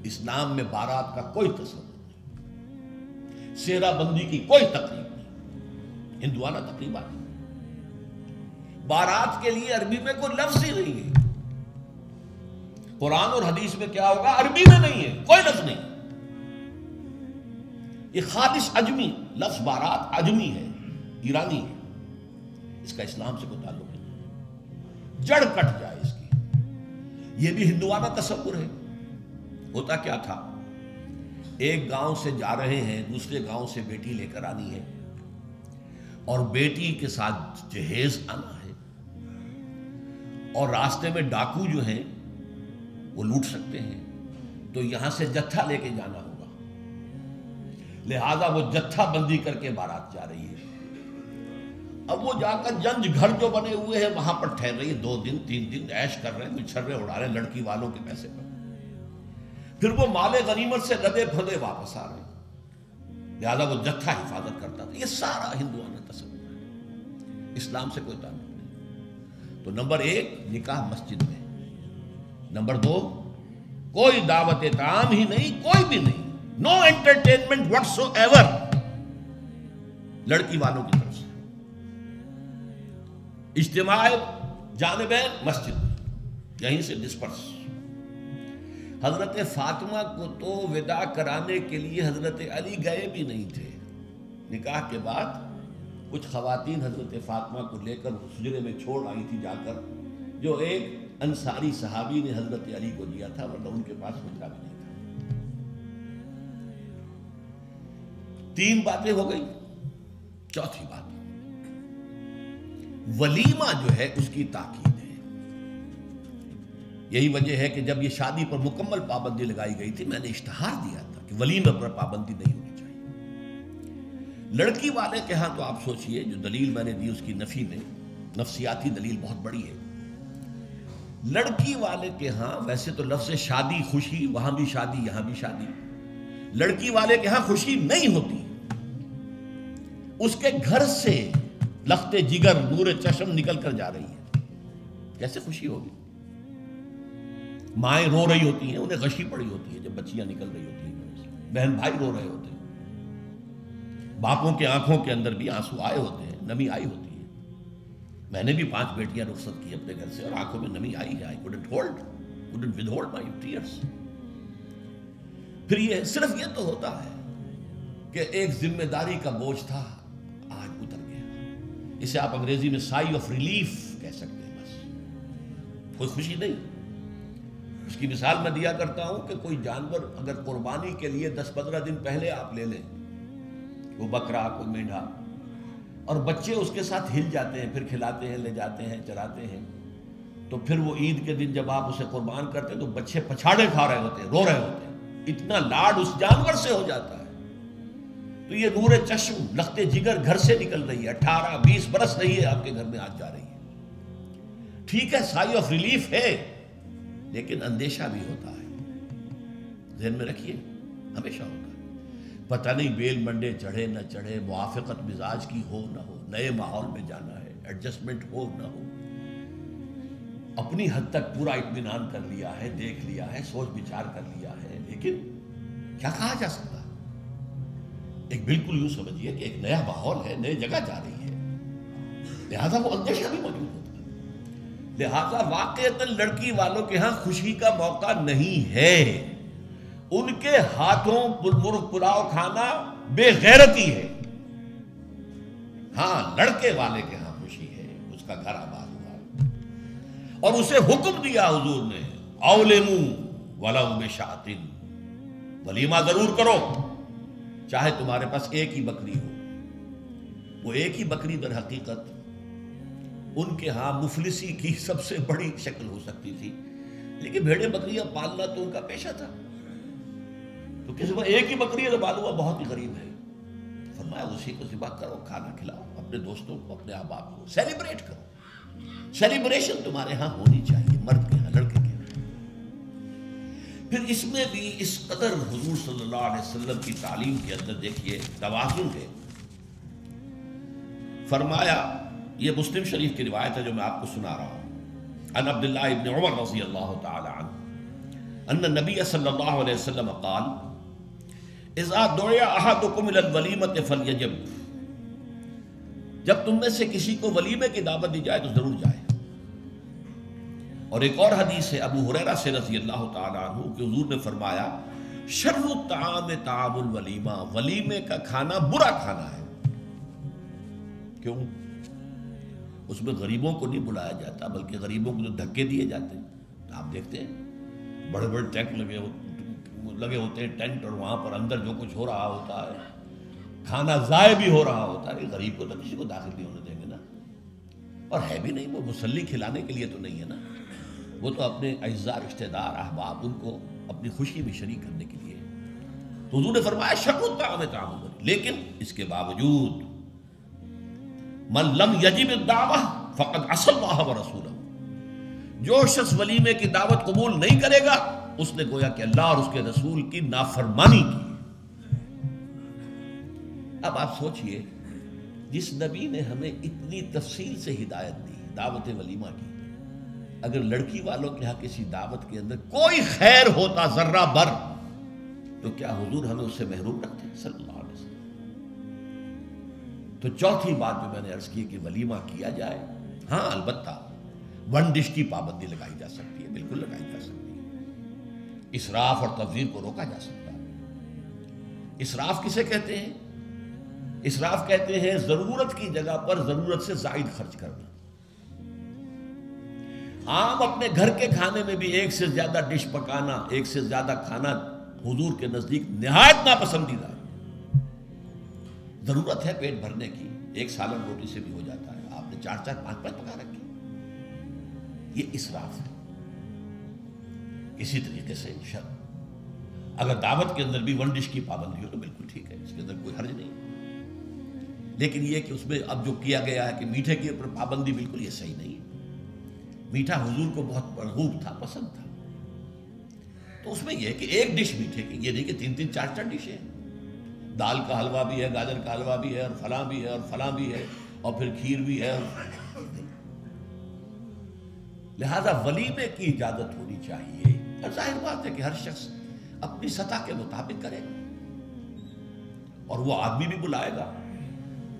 اسلام میں بارات کا کوئی تصور نہیں، سیرا بندی کی کوئی تقریب نہیں، ہندوانہ تقریبات نہیں۔ بارات کے لیے عربی میں کوئی لفظ ہی نہیں ہے۔ قرآن اور حدیث میں کیا ہوگا؟ عربی میں نہیں ہے، کوئی لفظ نہیں۔ یہ خالص عجمی لفظ، بارات عجمی ہے، ایرانی ہے، اس کا اسلام سے کوئی تعلق نہیں، جڑ کٹ جائے اس کی۔ یہ بھی ہندوانہ تصور ہے۔ ہوتا کیا تھا، ایک گاؤں سے جا رہے ہیں، دوسرے گاؤں سے بیٹی لے کر آنی ہے، اور بیٹی کے ساتھ جہیز آنا ہے، اور راستے میں ڈاکو جو ہیں وہ لوٹ سکتے ہیں، تو یہاں سے جتھا لے کے جانا ہوگا، لہذا وہ جتھا بندی کر کے بارات جا رہی ہے۔ اب وہ جا کر جنج گھر جو بنے ہوئے ہیں وہاں پر ٹھہر رہی ہے، 2 دن 3 دن عیش کر رہے ہیں، کچھ چھرے اڑا رہے ہیں لڑکی والوں کے پیسے پر، پھر وہ مال غنیمت سے لدے پھدے واپس آ رہے ہیں، لہذا وہ جتھا حفاظت کرتا تھا۔ یہ سارا ہندوانہ تصور ہے، اسلام سے کوئی تعلق نہیں۔ تو نمبر 1 نکاح مسجد میں، نمبر 2 کوئی دعوت طعام ہی نہیں، کوئی بھی نہیں، نو انٹرٹینمنٹ واٹس ایور لڑکی والوں کی طرف سے۔ اجتماع جانبین مسجد میں، یہیں سے ڈسپرس۔ حضرت فاطمہ کو تو وداع کرانے کے لیے حضرت علی گئے بھی نہیں تھے۔ نکاح کے بعد کچھ خواتین حضرت فاطمہ کو لے کر حجرے میں چھوڑ آئی تھی جا کر، جو ایک انصاری صحابی نے حضرت علی کو دیا تھا، ورنہ ان کے پاس حجرہ بھی نہیں تھا۔ 3 باتیں ہو گئی۔ چوتھی بات، ولیمہ جو ہے اس کی تاکید ہے۔ یہی وجہ ہے کہ جب یہ شادی پر مکمل پابندی لگائی گئی تھی، میں نے اشتہار دیا تھا کہ ولیمہ پر پابندی نہیں ہونی چاہیے۔ لڑکی والے کے ہاں تو آپ سوچئے، جو دلیل میں نے دی اس کی نفی میں، نفسیاتی دلیل بہت بڑی ہے۔ لڑکی والے کے ہاں ویسے تو لفظ شادی، خوشی، وہاں بھی شادی یہاں بھی شادی، لڑکی والے کے ہاں خوشی نہیں ہوتی۔ اس کے گھر سے لخت جگر، نور چشم نکل کر جا رہی ہے، کیسے خوشی ہوگی؟ مائیں رو رہی ہوتی ہیں، انہیں غشی پڑی ہوتی ہے جب بچیاں نکل رہی ہوتی ہیں، بہن بھائی رو رہے ہوتے ہیں، باپوں کے آنکھوں کے اندر بھی آنسو آئے ہوتے ہیں، نمی آئی ہوتی ہے۔ میں نے بھی 5 بیٹیاں رخصت کی اپنے گھر سے، اور آنکھوں میں نمی آئی ہے۔ I couldn't withhold my tears۔ پھر یہ صرف یہ تو ہوتا ہے کہ ایک ذمہ داری کا بوجھ تھا، آج اتر گیا۔ اسے آپ انگریزی میں سائی آف ریلیف کہہ سکتے ہیں، بس کوئی خوشی نہیں۔ اس کی مثال میں دیا کرتا ہوں کہ کوئی جانور اگر قربانی کے لیے 10-15 دن پہلے آپ لے لیں، وہ بکرا، کوئی مینڈھا، اور بچے اس کے ساتھ ہل جاتے ہیں، پھر کھلاتے ہیں، لے جاتے ہیں، چراتے ہیں، تو پھر وہ عید کے دن جب آپ اسے قربان کرتے ہیں تو بچے پچھاڑے کھا رہے ہوتے ہیں، رو رہے ہوتے ہیں، اتنا لاڈ اس جانور سے ہو جاتا ہے۔ تو یہ نور چشم، لخت جگر گھر سے نکل رہی ہے، 18-20 برس رہی ہے آپ کے گھر میں، آج جا رہی ہے۔ ٹھیک ہے، سائی آف ریلیف ہے، لیکن اندیشہ بھی ہوتا ہے، ذہن میں رکھیے، ہمیشہ ہوتا ہے۔ پتہ نہیں بیل منڈے چڑھے نہ چڑھے، موافقت مزاج کی ہو نہ ہو، نئے ماحول میں جانا ہے، ایڈجسٹمنٹ ہو نہ ہو، اپنی حد تک پورا اطمینان کر لیا ہے، دیکھ لیا ہے، سوچ بچار کر لیا ہے، لیکن کیا کہا جا سکتا ہے؟ ایک بالکل یوں سمجھیے کہ ایک نیا ماحول ہے، نئے جگہ جا رہی ہے، لہذا وہ اندیشہ بھی موجود ہوتا ہے۔ لہذا واقعتاً لڑکی والوں کے ہاں خوشی کا موقع نہیں ہے۔ ان کے ہاتھوں مرغ پلاؤ کھانا بے غیرتی ہے۔ ہاں، لڑکے والے کے ہاں خوشی ہے، اس کا گھر آباد ہوا ہے، اور اسے حکم دیا حضور نے، اولموا ولو بشاۃ، ولیمہ ضرور کرو، چاہے تمہارے پاس ایک ہی بکری ہو۔ وہ ایک ہی بکری در حقیقت ان کے ہاں مفلسی کی سب سے بڑی شکل ہو سکتی تھی، لیکن بھیڑیں بکریاں پالنا تو ان کا پیشہ تھا۔ تو کسی کو ایک ہی بکری ہے، معلوم بہت ہی غریب ہے، فرمایا اسی کو ذبح کرو، کھانا کھلاؤ اپنے دوستوں کو، اپنے احباب کو، سیلیبریٹ کرو۔ سیلیبریشن تمہارے ہاں ہونی چاہیے، مرد کے ہاں، لڑکے کے ہاں۔ پھر اس میں بھی اس قدر حضور صلی اللہ علیہ وسلم کی تعلیم کے اندر دیکھیے توازن ہے۔ فرمایا، یہ مسلم شریف کی روایت ہے جو میں آپ کو سنا رہا ہوں، عن عبداللہ ابن عمر رضی اللہ تعالی عنہ ان نبی صلی اللہ علیہ وسلم قال اذا دعی احدکم الی الولیمۃ فلیجب، جب تم میں سے کسی کو ولیمے کی دعوت دی جائے تو ضرور جائے۔ اور ایک اور حدیث ہے ابو ہریرہ سے رضی اللہ تعالی عنہ کہ حضور نے فرمایا شر الطعام طعام الولیمہ، ولیمے کا کھانا برا کھانا ہے۔ کیوں؟ اس میں غریبوں کو نہیں بلایا جاتا، بلکہ غریبوں کو تو دھکے دیے جاتے ہیں۔ آپ دیکھتے ہیں بڑے بڑے ٹینک لگے ہوتے ہیں ٹینٹ، اور وہاں پر اندر جو کچھ ہو رہا ہوتا ہے، کھانا ضائع بھی ہو رہا ہوتا ہے، غریب کو تو کسی کو داخل نہیں ہونے دیں گے نا۔ اور ہے بھی نہیں، وہ مسلی کھلانے کے لیے تو نہیں ہے نا، وہ تو اپنے اعزاء رشتہ دار احباب ان کو اپنی خوشی میں شریک کرنے کے لیے۔ تو حضور نے فرمایا شر الطعام طعام الولیمہ، لیکن اس کے باوجود من لم یجب الدعوہ فقد عصى اللہ ورسولہ، جو شخص ولیمے کی دعوت قبول نہیں کرے گا اس نے گویا کہ اللہ اور اس کے رسول کی نافرمانی کی۔ اب آپ سوچئے، جس نبی نے ہمیں اتنی تفصیل سے ہدایت دی دعوت ولیمہ کی، اگر لڑکی والوں کے ہاں کسی دعوت کے اندر کوئی خیر ہوتا ذرہ بر، تو کیا حضور ہمیں اس سے محروم رکھتے صلی اللہ علیہ وسلم؟ تو چوتھی بات جو میں نے عرض کی کہ ولیمہ کیا جائے، ہاں البتہ ون ڈش کی پابندی لگائی جا سکتی ہے، بالکل لگائی جا سکتی ہے، اسراف اور تبذیر کو روکا جا سکتا ہے۔ اسراف کسے کہتے ہیں؟ اسراف کہتے ہیں ضرورت کی جگہ پر ضرورت سے زائد خرچ کرنا۔ عام اپنے گھر کے کھانے میں بھی ایک سے زیادہ ڈش پکانا، ایک سے زیادہ کھانا حضور کے نزدیک نہایت ناپسندیدہ ہے۔ ضرورت ہے پیٹ بھرنے کی، ایک سالن روٹی سے بھی ہو جاتا ہے، آپ نے 4 5 پکا رکھے، یہ اسراف ہے۔ اسی طریقے سے اگر دعوت کے اندر بھی ون ڈش کی پابندی ہو تو بالکل ٹھیک ہے، اس کے اندر کوئی حرج نہیں، لیکن یہ کہ اس میں اب جو کیا گیا ہے کہ میٹھے کے اوپر پابندی، بالکل یہ صحیح نہیں ہے۔ میٹھا حضور کو بہت مرغوب تھا، پسند تھا، تو اس میں یہ کہ ایک ڈش میٹھے کی، یہ نہیں کہ 3 4 ڈشیں، دال کا حلوہ بھی ہے، گاجر کا حلوہ بھی ہے، اور فلاں بھی ہے، اور فلاں بھی ہے، اور پھر کھیر بھی ہے۔ لہذا ولیمے کی اجازت ہونی چاہیے، اور ظاہر بات ہے کہ ہر شخص اپنی سطح کے مطابق کرے گا، اور وہ آدمی بھی بلائے گا،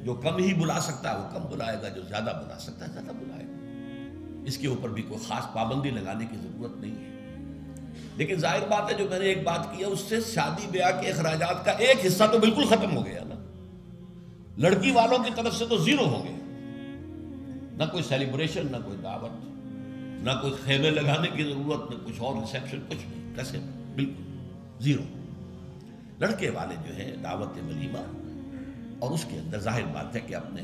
جو کم ہی بلا سکتا ہے وہ کم بلائے گا، جو زیادہ بلا سکتا ہے زیادہ بلائے گا۔ اس کے اوپر بھی کوئی خاص پابندی لگانے کی ضرورت نہیں ہے۔ لیکن ظاہر بات ہے جو میں نے ایک بات کی ہے، اس سے شادی بیاہ کے اخراجات کا ایک حصہ تو بالکل ختم ہو گیا نا، لڑکی والوں کی طرف سے تو زیرو ہو گیا، نہ کوئی سیلیبریشن، نہ کوئی دعوت، نہ کوئی خیمے لگانے کی ضرورت، نہ کچھ اور ریسیپشن، کچھ نہیں، کیسے بالکل زیرو۔ لڑکے والے جو ہیں دعوت ولیمہ، اور اس کے اندر ظاہر بات ہے کہ اپنے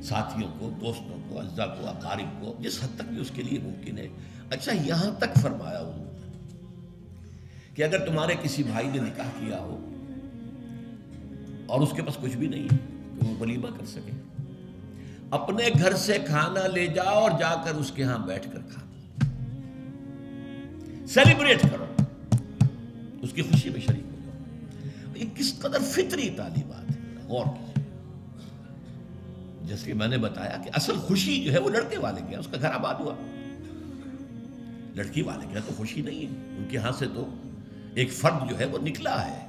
ساتھیوں کو، دوستوں کو، اعزاء کو، اقارب کو، جس حد تک بھی اس کے لیے ممکن ہے۔ اچھا یہاں تک فرمایا حضور نے کہ اگر تمہارے کسی بھائی نے نکاح کیا ہو اور اس کے پاس کچھ بھی نہیں ہے کہ وہ ولیمہ کر سکے، اپنے گھر سے کھانا لے جاؤ اور جا کر اس کے ہاں بیٹھ کر کھا، سیلیبریٹ کرو، اس کی خوشی میں شریک ہو جاؤ۔ یہ کس قدر فطری تعلیمات ہے، غور کیجیے۔ جیسے کہ میں نے بتایا کہ اصل خوشی جو ہے وہ لڑکے والے کے، اس کا گھر آباد ہوا، لڑکی والے کے تو خوشی نہیں ہے، ان کے ہاں سے تو ایک فرد جو ہے وہ نکلا ہے۔